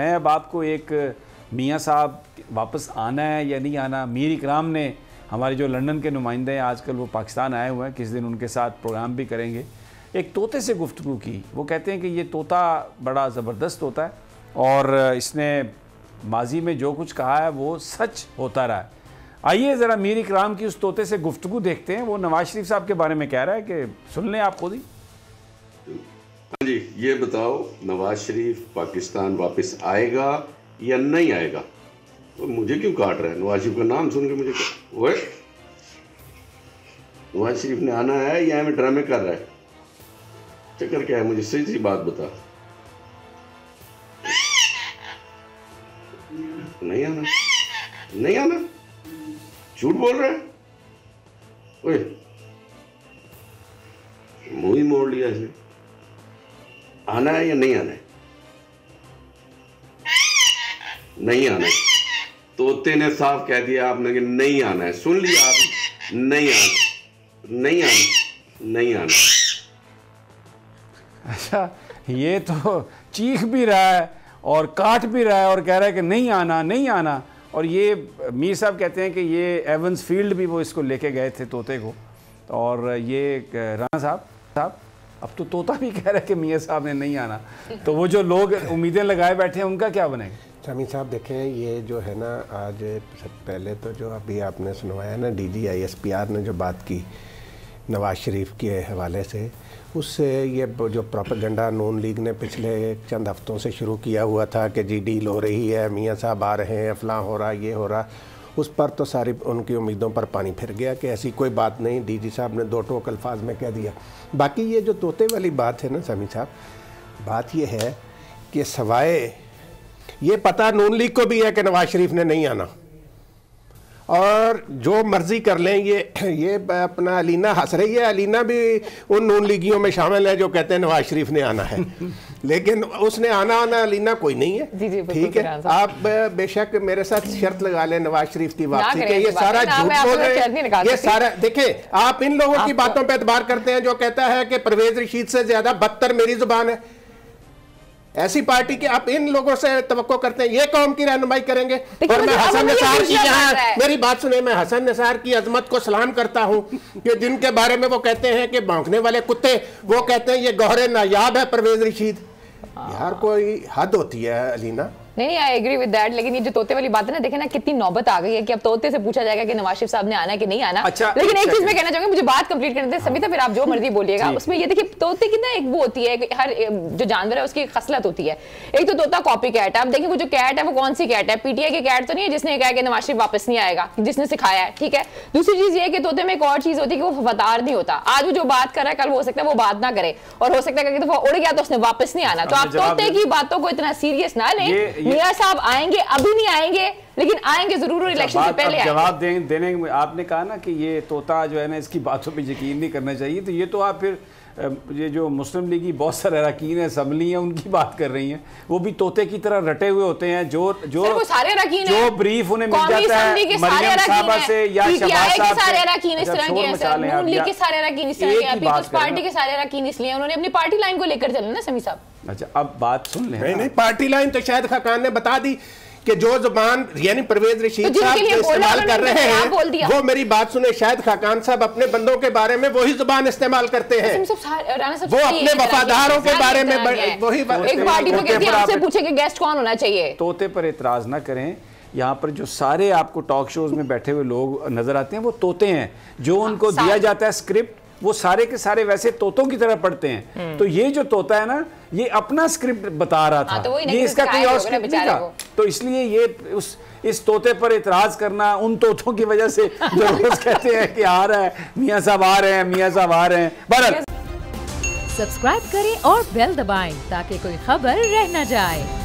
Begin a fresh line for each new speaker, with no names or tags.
मैं अब आपको एक मियाँ साहब वापस आना है या नहीं आना, मीर इकराम ने हमारे जो लंदन के नुमाइंदे हैं आजकल वो पाकिस्तान आए हुए हैं, किस दिन उनके साथ प्रोग्राम भी करेंगे। एक तोते से गुफ्तगू की, वो कहते हैं कि ये तोता बड़ा ज़बरदस्त होता है और इसने माजी में जो कुछ कहा है वो सच होता रहा है। आइए ज़रा मीर इकराम की उस तोते से गुफ्तगू देखते हैं, वो नवाज शरीफ साहब के बारे में कह रहा है कि सुन लें आप खुद ही।
हाँ जी, ये बताओ नवाज शरीफ पाकिस्तान वापस आएगा या नहीं आएगा? तो मुझे क्यों काट रहा है? नवाज शरीफ का नाम सुन के मुझे वो नवाज शरीफ ने आना है या हमें ड्रामे कर रहा है? चक्कर क्या है? मुझे सही सही बात बता। नहीं आना, नहीं आना, झूठ बोल रहा है। ओए मुंह ही मोड़ लिया इसने। आना है या नहीं आना है? नहीं आना है। तोते ने साफ कह दिया आपने कि नहीं आना है। सुन लिया आप? नहीं आना, नहीं आना, नहीं आना।
अच्छा, ये तो चीख भी रहा है और काट भी रहा है और कह रहा है कि नहीं आना, नहीं आना। और ये मीर साहब कहते हैं कि ये एवंस फील्ड भी वो इसको लेके गए थे तोते को। और ये राना साहब अब तो तोता भी कह रहा है कि मियाँ साहब ने नहीं आना, तो वो जो लोग उम्मीदें लगाए बैठे हैं उनका क्या बनेगा?
शमी साहब देखें, ये जो है ना, आज पहले तो जो अभी आपने सुनवाया ना DGISPR ने जो बात की नवाज शरीफ के हवाले से, उससे ये जो प्रोपेगेंडा नून लीग ने पिछले चंद हफ्तों से शुरू किया हुआ था कि जी डील हो रही है, मियाँ साहब आ रहे हैं, फलां हो रहा, ये हो रहा, उस पर तो सारी उनकी उम्मीदों पर पानी फिर गया कि ऐसी कोई बात नहीं। DG साहब ने दो टोक अल्फाज में कह दिया। बाकी ये जो तोते वाली बात है ना शमी साहब, बात ये है कि सवाए ये पता नून लीग को भी है कि नवाज शरीफ ने नहीं आना, और जो मर्जी कर लें। ये अपना अलीना हंस रही है, अलीना भी उन नून लीगियों में शामिल है जो कहते हैं नवाज शरीफ ने आना है, लेकिन उसने आना अलीना कोई नहीं है। ठीक है, आप बेशक मेरे साथ शर्त लगा लें नवाज शरीफ की वापसी के, ये सारा झूठ बोल रहे हैं। ये सारा देखें, आप इन लोगों की बातों पर एतबार करते हैं जो कहता है कि परवेज रशीद से ज्यादा बदतर मेरी जुबान है। ऐसी पार्टी के आप इन लोगों से तवक्को करते हैं ये कौम की रहनुमाई करेंगे। और मैं हसन निसार की, यहाँ मेरी बात सुने, मैं हसन निसार की अजमत को सलाम करता हूँ कि जिनके बारे में वो कहते हैं कि भौंकने वाले कुत्ते, वो कहते हैं ये गौहरे नायाब है परवेज रशीद। यार कोई हद होती है अलीना।
नहीं, आई एग्री विद दैट, लेकिन ये जो तोते वाली बात है ना, देखे ना कितनी नौबत आ गई है कि अब तोते से पूछा जाएगा कि नवाज शरीफ साहब ने आना है कि नहीं आना।
अच्छा,
लेकिन एक चीज मैं कहना चाहूंगी, मुझे बात कंप्लीट करने दें समिता, फिर आप जो मर्जी बोलिएगा। उसमें ये देखिए तोते की ना एक वो होती है, हर जो जानवर है उसकी खसलत होती है। एक तो तोता कॉपी कैट है। आप देखिए वो जो कैट है वो कौन सी कैट है? PTI की कैट तो नहीं है जिसने कहा कि नवाज शरीफ वापस नहीं आएगा, जिसने सिखाया है। ठीक है, दूसरी चीज ये कि तोते में एक और चीज होती है कि वो वफादार नहीं होता। आज वो जो बात कर रहा है कल हो सकता है वो बात ना करे, और हो सकता है कि उड़ गया तो उसने वापस नहीं आना। तो आप तोते की बातों को इतना सीरियस ना लें। मियां साहब आएंगे, अभी नहीं आएंगे, लेकिन आएंगे जरूर, इलेक्शन से पहले आएंगे।
जवाब देने आपने कहा ना कि ये तोता जो है ना इसकी बातों पे यकीन नहीं करना चाहिए, तो ये तो आप फिर ये जो मुस्लिम लीग की बहुत सारे अरकान है, असम्बली है, उनकी बात कर रही हैं। वो भी तोते की तरह रटे हुए होते हैं। जो
सारे अरकान
जो ब्रीफ उन्हें मिल जाता है मरियम साहबा से या शहबाज साहब से,
सारे अरकान इस तरह के हैं, नून लीग के सारे अरकान इस तरह के हैं, पीपल्स पार्टी के सारे अरकान इसलिए उन्होंने अपनी पार्टी लाइन को लेकर चलना ना समी साहब।
अच्छा, अब बात सुन लें।
नहीं, पार्टी लाइन तो शायद खाकान ने बता दी कि जो जुबान यानी परवेज रशीद साहब जो इस्तेमाल कर रहे हैं, वो मेरी बात सुने, शायद खाकान साहब अपने बंदों के बारे में वही जुबान इस्तेमाल करते हैं। वो अपने वफादारों के बारे में वही
एक पार्टी में कहती है आपसे पूछे कि गेस्ट कौन होना चाहिए।
तोते पर एतराज ना करें। यहाँ पर जो सारे आपको टॉक शोज में बैठे हुए लोग नजर आते हैं वो तोते हैं। जो उनको दिया जाता है स्क्रिप्ट, वो सारे के सारे वैसे तोतों की तरह पढ़ते हैं। तो ये जो तोता है ना, ये अपना स्क्रिप्ट बता रहा था, तो ये इसका कोई और स्क्रिप्ट नहीं था। तो इसलिए ये इस तोते पर इतराज करना उन तोतों की वजह से जो रोज कहते हैं कि आ रहा है मियाँ साहब, आ रहे हैं मियाँ साहब, आ रहे हैं। बहरहाल
सब्सक्राइब करें और बेल दबाएं ताकि कोई खबर रह न जाए।